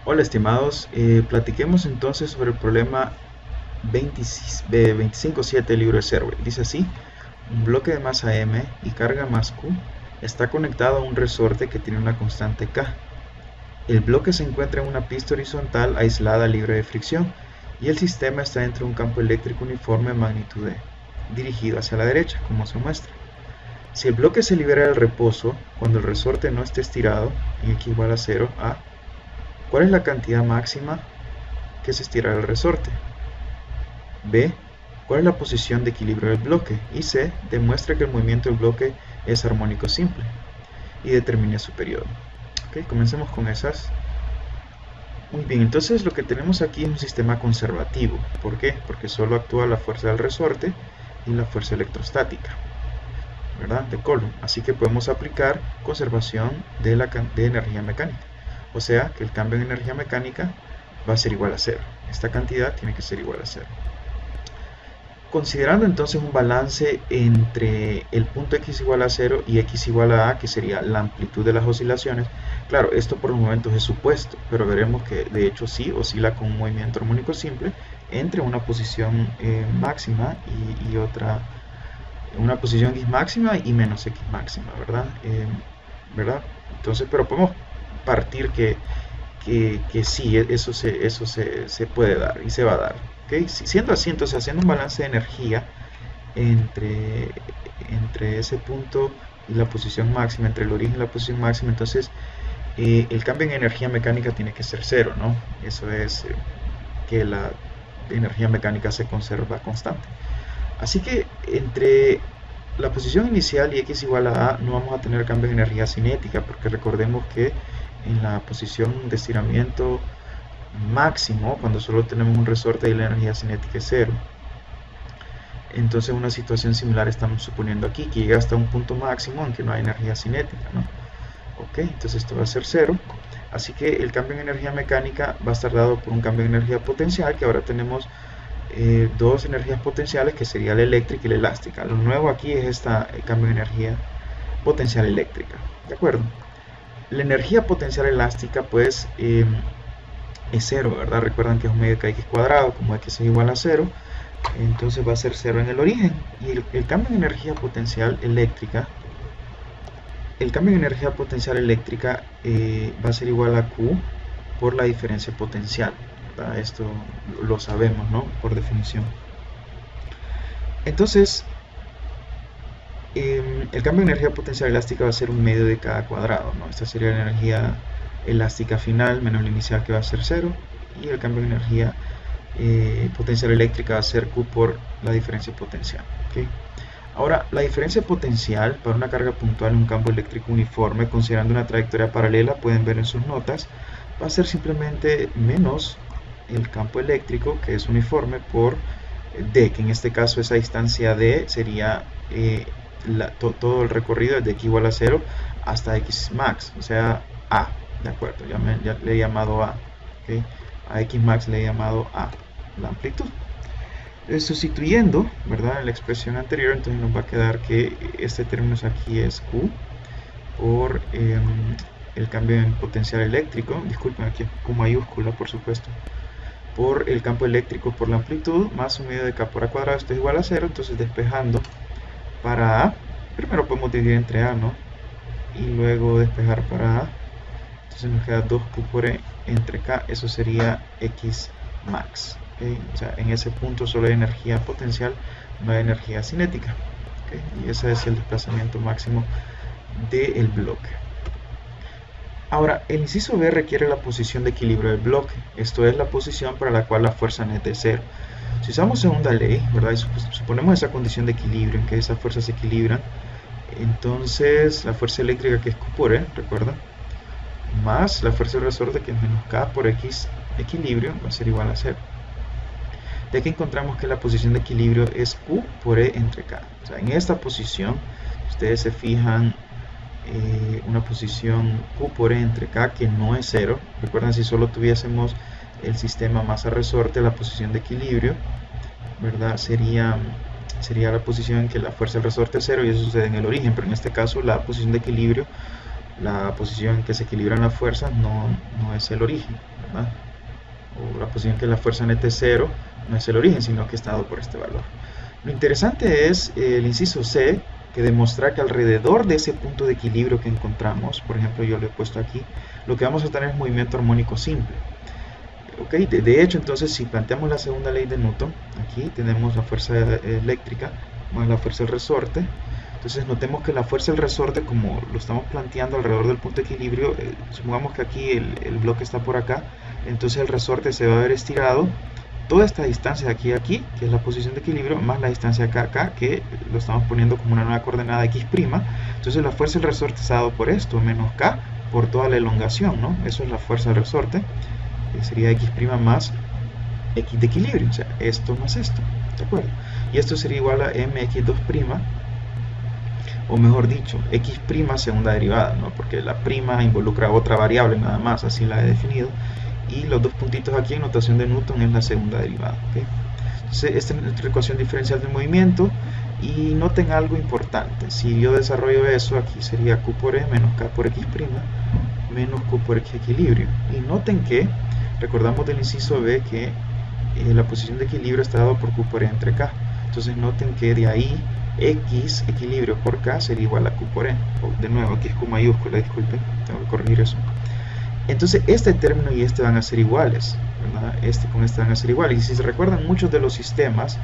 Hola estimados, platiquemos entonces sobre el problema 25.7 del libro de Server. Dice así: un bloque de masa m y carga más q está conectado a un resorte que tiene una constante k. El bloque se encuentra en una pista horizontal aislada libre de fricción y el sistema está dentro de un campo eléctrico uniforme de magnitud E, dirigido hacia la derecha, como se muestra. Si el bloque se libera del reposo cuando el resorte no esté estirado, en x igual a 0, a ¿cuál es la cantidad máxima que se estira el resorte? B. ¿Cuál es la posición de equilibrio del bloque? Y C. Demuestra que el movimiento del bloque es armónico simple y determine su periodo. Ok, comencemos con esas. Muy bien, entonces lo que tenemos aquí es un sistema conservativo. ¿Por qué? Porque solo actúa la fuerza del resorte y la fuerza electrostática, ¿verdad? De Coulomb. Así que podemos aplicar conservación de energía mecánica. O sea que el cambio en energía mecánica va a ser igual a cero. Esta cantidad tiene que ser igual a cero. Considerando entonces un balance entre el punto x igual a 0 y x igual a, que sería la amplitud de las oscilaciones, claro, esto por los momentos es supuesto, pero veremos que de hecho sí oscila con un movimiento armónico simple entre una posición máxima y otra, una posición x máxima y menos x máxima, ¿verdad? ¿Verdad? Entonces, pero podemos partir que sí, eso se puede dar y se va a dar. ¿Okay? Siendo así, entonces haciendo un balance de energía entre, entre ese punto y la posición máxima, entre el origen y la posición máxima, entonces el cambio en energía mecánica tiene que ser cero, ¿no? Eso es que la energía mecánica se conserva constante. Así que entre la posición inicial y x igual a no vamos a tener cambios de energía cinética, porque recordemos que en la posición de estiramiento máximo, cuando solo tenemos un resorte y la energía cinética es cero. Entonces una situación similar estamos suponiendo aquí, que llega hasta un punto máximo en que no hay energía cinética, ¿no? Ok, entonces esto va a ser cero. Así que el cambio en energía mecánica va a estar dado por un cambio en energía potencial, que ahora tenemos dos energías potenciales, que sería la eléctrica y la elástica. Lo nuevo aquí es este cambio de energía potencial eléctrica, ¿de acuerdo? La energía potencial elástica pues es cero, ¿verdad? Recuerdan que es un medio de x cuadrado, como x es igual a cero, entonces va a ser cero en el origen. Y el cambio en energía potencial eléctrica, va a ser igual a Q por la diferencia potencial, ¿verdad? Esto lo sabemos, ¿no? Por definición. Entonces, el cambio de energía potencial elástica va a ser un medio de cada cuadrado, ¿no? Esta sería la energía elástica final menos la inicial, que va a ser cero, y el cambio de energía potencial eléctrica va a ser Q por la diferencia potencial. ¿Okay? Ahora, la diferencia potencial para una carga puntual en un campo eléctrico uniforme, considerando una trayectoria paralela, pueden ver en sus notas, va a ser simplemente menos el campo eléctrico, que es uniforme, por D, que en este caso esa distancia D sería todo el recorrido desde x igual a 0 hasta x max, o sea, A, ¿de acuerdo? Ya le he llamado A, ¿okay? A x max le he llamado A, la amplitud. Sustituyendo, ¿verdad? En la expresión anterior, entonces nos va a quedar que este término aquí es Q por el cambio en potencial eléctrico, disculpen, aquí Q mayúscula, por supuesto, por el campo eléctrico por la amplitud, más un medio de K por A cuadrado, esto es igual a 0, entonces despejando para A, primero podemos dividir entre A, ¿no? Y luego despejar para A, entonces nos queda 2Q por E entre K, eso sería X max. ¿Okay? O sea, en ese punto solo hay energía potencial, no hay energía cinética. ¿Okay? Y ese es el desplazamiento máximo del bloque. Ahora, el inciso B requiere la posición de equilibrio del bloque, esto es la posición para la cual la fuerza neta es cero. Si usamos segunda ley, ¿verdad? Y suponemos esa condición de equilibrio en que esas fuerzas se equilibran, entonces la fuerza eléctrica, que es Q por E, recuerda, más la fuerza del resorte, que es menos K por X equilibrio, va a ser igual a 0. De aquí encontramos que la posición de equilibrio es Q por E entre K. O sea, en esta posición, ustedes se fijan una posición Q por E entre K que no es 0. Recuerden, si solo tuviésemos el sistema masa-resorte, la posición de equilibrio, ¿verdad? Sería la posición en que la fuerza del resorte es 0, y eso sucede en el origen, pero en este caso la posición de equilibrio, la posición en que se equilibran las fuerzas, no es el origen, ¿verdad? O la posición que la fuerza neta es 0, no es el origen, sino que está dado por este valor. Lo interesante es el inciso C, que demuestra que alrededor de ese punto de equilibrio que encontramos, por ejemplo yo lo he puesto aquí, lo que vamos a tener es movimiento armónico simple. Okay, de hecho, entonces, si planteamos la segunda ley de Newton, aquí tenemos la fuerza eléctrica más la fuerza del resorte. Entonces notemos que la fuerza del resorte, como lo estamos planteando alrededor del punto de equilibrio, supongamos que aquí el bloque está por acá, entonces el resorte se va a ver estirado toda esta distancia de aquí a aquí, que es la posición de equilibrio, más la distancia acá a acá, que lo estamos poniendo como una nueva coordenada x'. Entonces la fuerza del resorte está dado por esto, menos k, por toda la elongación, ¿no? Eso es la fuerza del resorte, que sería x' más x de equilibrio, o sea, esto más esto, ¿de acuerdo? Y esto sería igual a mx2', o mejor dicho, x' segunda derivada, ¿no? Porque la prima involucra otra variable nada más, así la he definido, y los dos puntitos aquí en notación de Newton es la segunda derivada, ¿okay? Entonces esta es nuestra ecuación diferencial del movimiento, y noten algo importante: si yo desarrollo eso, aquí sería q por e menos k por x' menos q por x equilibrio, y noten que recordamos del inciso B que la posición de equilibrio está dado por q por e entre k. Entonces noten que de ahí x equilibrio por k sería igual a q por e. De nuevo, aquí es q mayúscula, disculpen, tengo que corregir eso. Entonces este término y este van a ser iguales, ¿verdad? Este con este van a ser iguales. Y si se recuerdan, muchos de los sistemas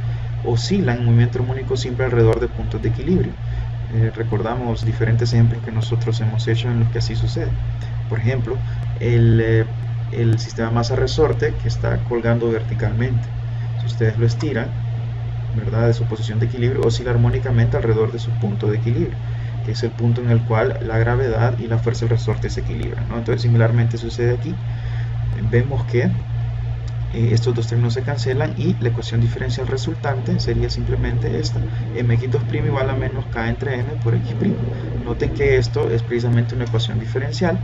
oscilan en movimiento armónico simple alrededor de puntos de equilibrio. Recordamos diferentes ejemplos que nosotros hemos hecho en los que así sucede. Por ejemplo, el sistema masa-resorte, que está colgando verticalmente. Si ustedes lo estiran, ¿verdad?, de su posición de equilibrio, oscila armónicamente alrededor de su punto de equilibrio, que es el punto en el cual la gravedad y la fuerza del resorte se equilibran, ¿no? Entonces similarmente sucede aquí. Vemos que estos dos términos se cancelan y la ecuación diferencial resultante sería simplemente esta: mx2' igual a menos k entre m por x'. Noten que esto es precisamente una ecuación diferencial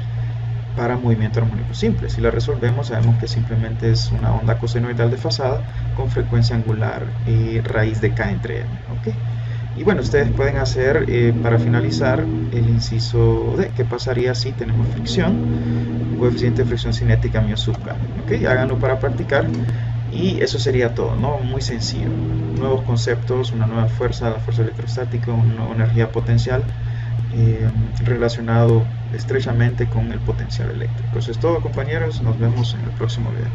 para movimiento armónico simple. Si la resolvemos, sabemos que simplemente es una onda cosenoidal desfasada con frecuencia angular y raíz de k entre m, ¿okay? Y bueno, ustedes pueden hacer, para finalizar, el inciso D. ¿Qué pasaría si tenemos fricción? Coeficiente de fricción cinética μ sub k. ¿Okay? Háganlo para practicar y eso sería todo, ¿no? Muy sencillo. Nuevos conceptos, una nueva fuerza, la fuerza electrostática, una nueva energía potencial, relacionado estrechamente con el potencial eléctrico. Eso es todo, compañeros. Nos vemos en el próximo video.